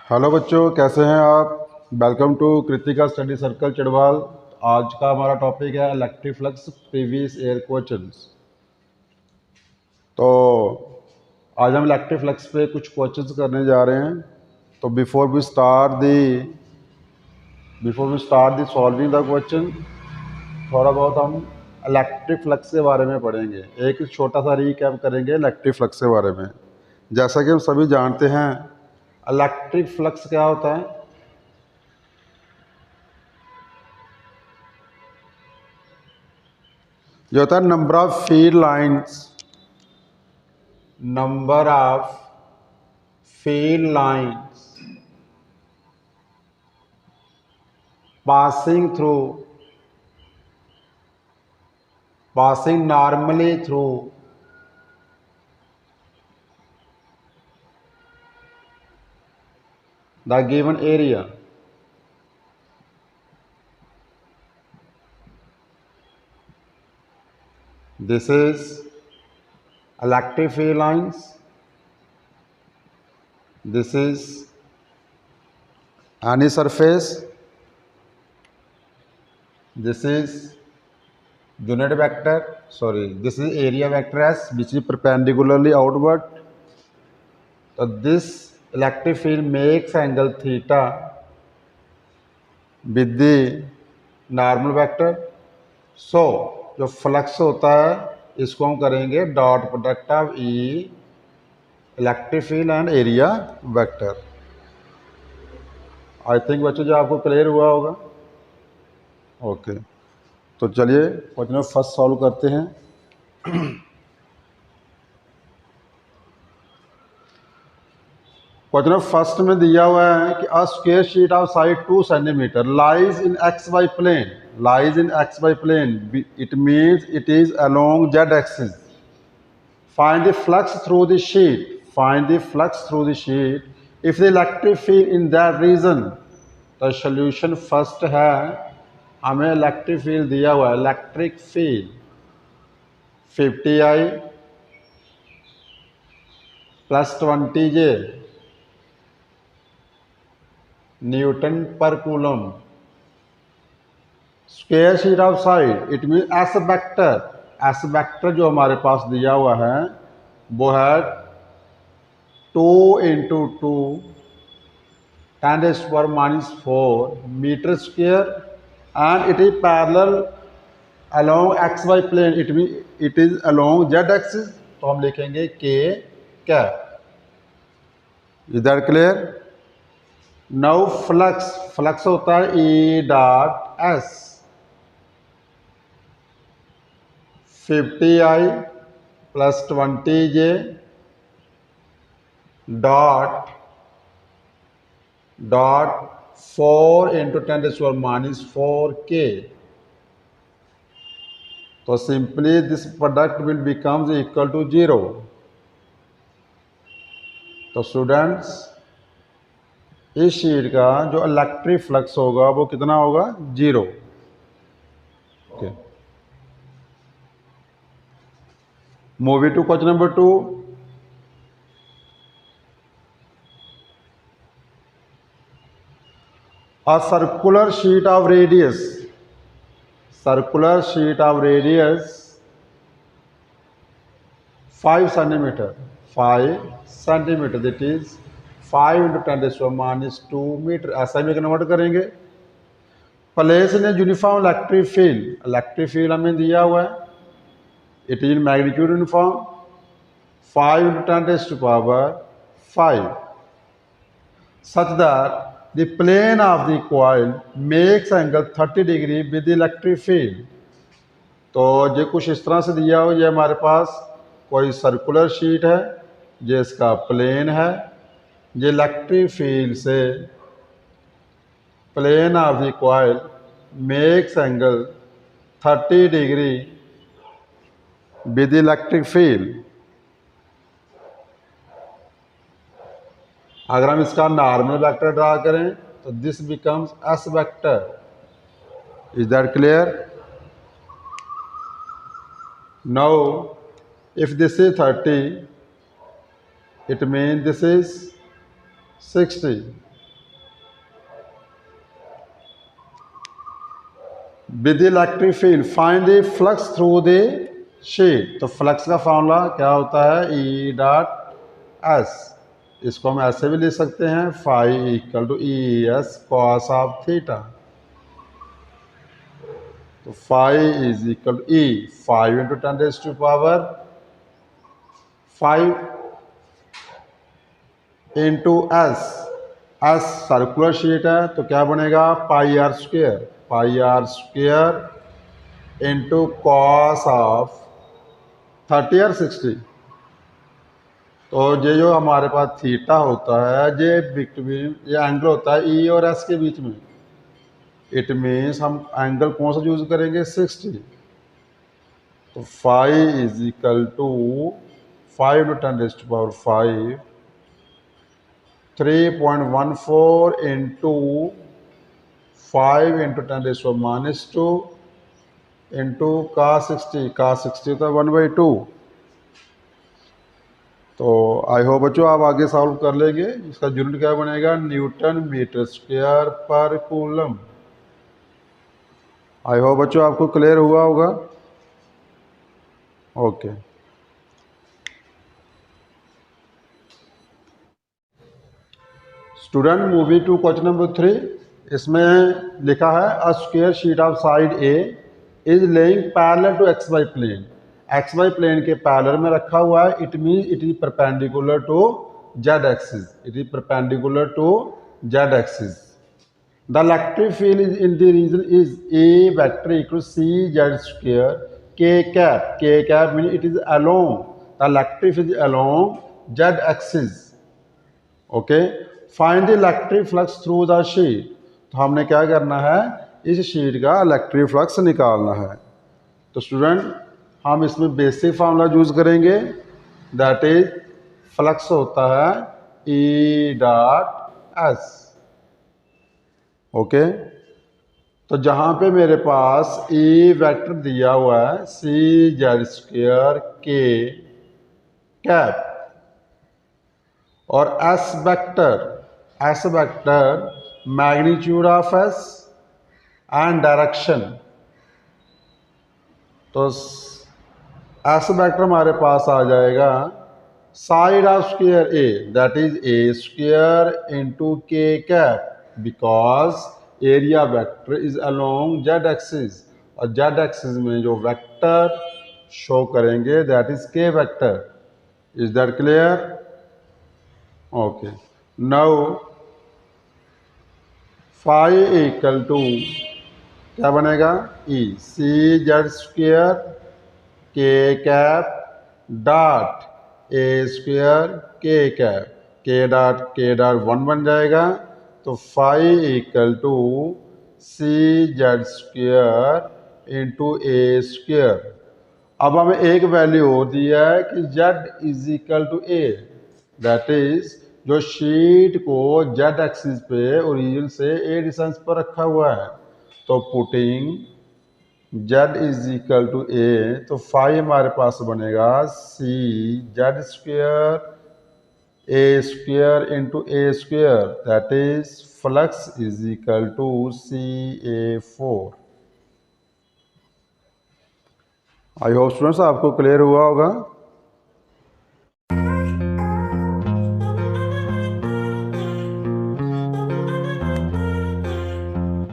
Hello बच्चों, कैसे हैं आप। Welcome to Kritika study circle Chidwal. आज का हमारा टॉपिक है electric flux previous year questions. तो आज हम इलेक्ट्रिक फ्लक्स पे कुछ क्वेश्चंस करने जा रहे हैं। तो before we start the solving the question, थोड़ा बहुत हम इलेक्ट्रिक फ्लक्स के बारे में पढ़ेंगे। एक छोटा सा रीकैप करेंगे इलेक्ट्रिक फ्लक्स के बारे में। जैसा कि हम सभी जानते हैं, इलेक्ट्रिक फ्लक्स क्या होता है। जो होता है number of field lines passing normally through the given area. This is electric field lines. This is any surface. This is unit vector. This is area vector S, which is perpendicularly outward. So this electric field makes angle theta with the normal vector. So जो flux होता है इसको हम करेंगे dot product of E electric field and area vector. I think बच्चों जो आपको clear हुआ होगा। ओके, तो चलिए क्वेश्चन फर्स्ट सॉल्व करते हैं। क्वेश्चन फर्स्ट में दिया हुआ है कि a square sheet of side 2 centimetre lies in X Y plane. It means it is along Z axis. Find the flux through the sheet if the electric field in that region. तो solution first है, हमें electric field दिया हुआ है। Electric field 50I plus 20J newton पर coulomb. Square sheet of side it mean S vector जो हमारे पास दिया हुआ है वो है 2 × 2 10⁻⁴ metre square and it is parallel along X Y plane. It mean it is along Z axis. तो हम लिखेंगे K cap. Is that clear. Now flux होता है E dot S 50I plus 20J dot 4 × 10⁻⁴ K। तो simply this product will becomes equal to 0। तो students इस sheet का जो इलेक्ट्रिक फ्लक्स होगा वो कितना होगा, 0। Okay, move to question number 2। A circular sheet of radius 5 centimeter, that is 5 × 10⁻² metre. ऐसा भी कन्वर्ट करेंगे। Place in uniform electric field हमें दिया हुआ है। It is magnitude uniform 5 × 10⁵ such that the plane of the coil makes angle 30° with the electric field। तो ये कुछ इस तरह से दिया हो। ये हमारे पास कोई सर्कुलर शीट है जिसका प्लेन है। ये इलेक्ट्रिक फील्ड से plane of the coil makes angle 30° with electric field. अगर हम इसका नॉर्मल वेक्टर ड्रा करें तो this becomes S vector. Is that clear. Now if this is 30 it means this is 60। With the electric field find the flux through the sheet. तो flux का formula क्या होता है, ई डॉट एस। इसको हम ऐसे भी लिख सकते हैं, phi equal to E S cos of theta. तो phi is equal to E 5 into 10⁵ into S. S circular sheet है तो क्या बनेगा, pi r square into cos of 30 और 60। तो ये जो हमारे पास थीटा होता है ये बिटवीन, ये एंगल होता है ई और एस के बीच में। इट मीन्स हम एंगल कौन सा यूज करेंगे, 60। तो phi is equal to 5 into 10⁵ 3.14 into 5 into 10⁻² into cos 60 तो 1/2। तो आई होप बच्चों आप आगे सॉल्व कर लेंगे। इसका यूनिट क्या बनेगा, Newton metre square per coulomb. I hope बच्चों आपको क्लियर हुआ होगा। Okay, student move to question number 3। इसमें लिखा है a square sheet of side a is lying parallel to X Y plane. X Y plane के पैरेलल में रखा हुआ है। It mean it is perpendicular to Z axis. It is perpendicular to Z axis. The electric field is in the region is a vector equal C Z square K cap. K cap mean it is along, the electric field along Z axis. Okay, find the electric flux through the sheet. तो हमने क्या करना है, इस sheet का electric flux निकालना है। तो स्टूडेंट हम इसमें बेसिक फार्मूला यूज करेंगे, दैट इज फ्लक्स होता है ई डॉट एस। ओके, तो जहां पे मेरे पास ई वेक्टर दिया हुआ है C Z square K cap और S vector magnitude of S and direction. तो एस वेक्टर हमारे पास आ जाएगा side of square A, that is A square into K cap, because area vector is along Z axis. और Z axis में जो vector show करेंगे that is K vector. Is that clear? Okay, now phi equal to क्या बनेगा, E C Z square K cap dot A square K cap. K dot 1 बन जाएगा। तो phi equal to C Z square into A square. अब हमें एक value और दिया है कि Z is equal to A, that is जो शीट को जेड एक्सिस पे ओरिजिन से ए डिस्टेंस पर रखा हुआ है। तो putting Z is equal to A, तो फाई हमारे पास बनेगा C Z square A square into A square, that is flux is equal to C A 4। I hope students आपको क्लियर हुआ होगा।